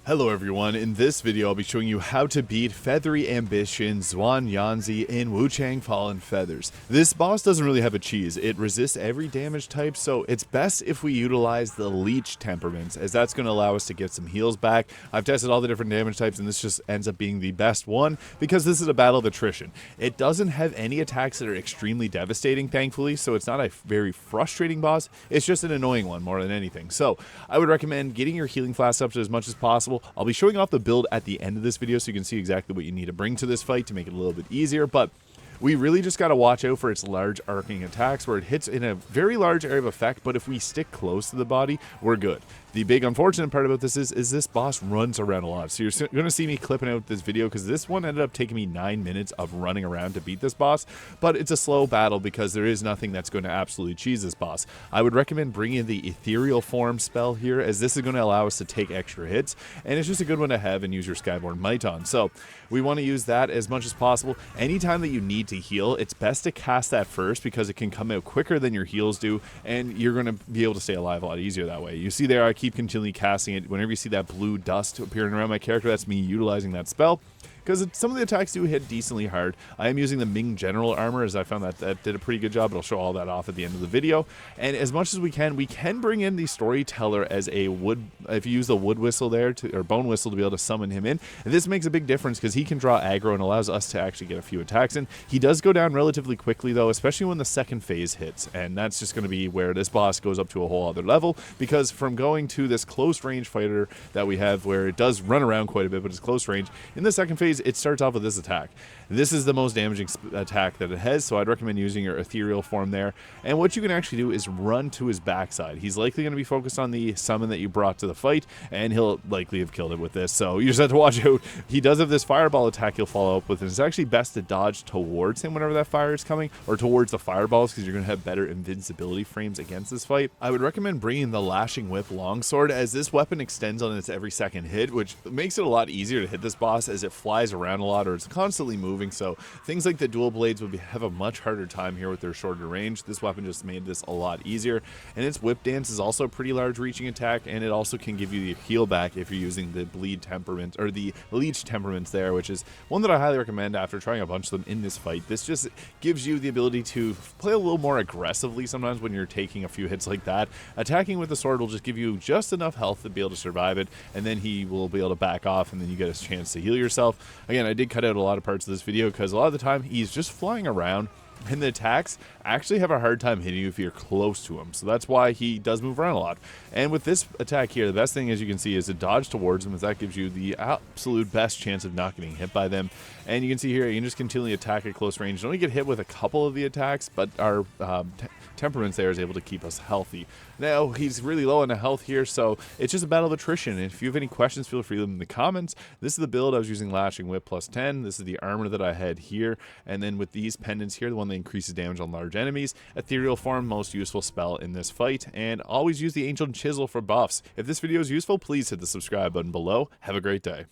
Hello everyone, in this video I'll be showing you how to beat Feathery Ambition Xuanyangzi in Wuchang Fallen Feathers. This boss doesn't really have a cheese, it resists every damage type, so it's best if we utilize the leech temperaments, as that's going to allow us to get some heals back. I've tested all the different damage types and this just ends up being the best one, because this is a battle of attrition. It doesn't have any attacks that are extremely devastating, thankfully, so it's not a very frustrating boss, it's just an annoying one more than anything. So I would recommend getting your healing flasks up to as much as possible. I'll be showing off the build at the end of this video so you can see exactly what you need to bring to this fight to make it a little bit easier, but we really just got to watch out for its large arcing attacks where it hits in a very large area of effect, but if we stick close to the body, we're good. The big unfortunate part about this is this boss runs around a lot. So you're going to see me clipping out this video because this one ended up taking me 9 minutes of running around to beat this boss, but it's a slow battle because there is nothing that's going to absolutely cheese this boss. I would recommend bringing the ethereal form spell here, as this is going to allow us to take extra hits, and it's just a good one to have and use your Skyborn Might on. So we want to use that as much as possible. Anytime that you need to heal, it's best to cast that first because it can come out quicker than your heals do, and you're going to be able to stay alive a lot easier that way. You see there, I keep continually casting it. Whenever you see that blue dust appearing around my character, that's me utilizing that spell, because some of the attacks do hit decently hard. I am using the Ming General Armor, as I found that did a pretty good job, but I'll show all that off at the end of the video. And as much as we can bring in the Storyteller as a wood, if you use the wood whistle there, or bone whistle, to be able to summon him in. And this makes a big difference because he can draw aggro and allows us to actually get a few attacks in. He does go down relatively quickly though, especially when the second phase hits. And that's just going to be where this boss goes up to a whole other level, because from going to this close range fighter that we have where it does run around quite a bit, but it's close range, in the second phase, it starts off with this attack. This is the most damaging attack that it has, so I'd recommend using your ethereal form there. And what you can actually do is run to his backside. He's likely going to be focused on the summon that you brought to the fight, and he'll likely have killed it with this, so you just have to watch out. He does have this fireball attack he'll follow up with, and it's actually best to dodge towards him whenever that fire is coming, or towards the fireballs, because you're going to have better invincibility frames against this fight. I would recommend bringing the Lashing Whip Longsword, as this weapon extends on its every second hit, which makes it a lot easier to hit this boss as it flies around a lot, or it's constantly moving, so things like the dual blades would have a much harder time here with their shorter range. This weapon just made this a lot easier, and its whip dance is also a pretty large reaching attack, and it also can give you the heal back if you're using the bleed temperament, or the leech temperaments there, which is one that I highly recommend after trying a bunch of them in this fight. This just gives you the ability to play a little more aggressively sometimes when you're taking a few hits like that. Attacking with the sword will just give you just enough health to be able to survive it, and then he will be able to back off, and then you get a chance to heal yourself. Again, I did cut out a lot of parts of this video because a lot of the time he's just flying around, and the attacks actually have a hard time hitting you if you're close to him. So that's why he does move around a lot. And with this attack here, the best thing, as you can see, is to dodge towards them, as that gives you the absolute best chance of not getting hit by them. And you can see here, you can just continually attack at close range. You only get hit with a couple of the attacks, but our temperaments there is able to keep us healthy. Now, he's really low on the health here, so it's just a battle of attrition. And if you have any questions, feel free to leave them in the comments. This is the build. I was using Lashing Whip plus 10. This is the armor that I had here. And then with these pendants here, the one that increases damage on large enemies. Ethereal form, most useful spell in this fight. And always use the Ancient Chisel for buffs. If this video is useful, please hit the subscribe button below. Have a great day.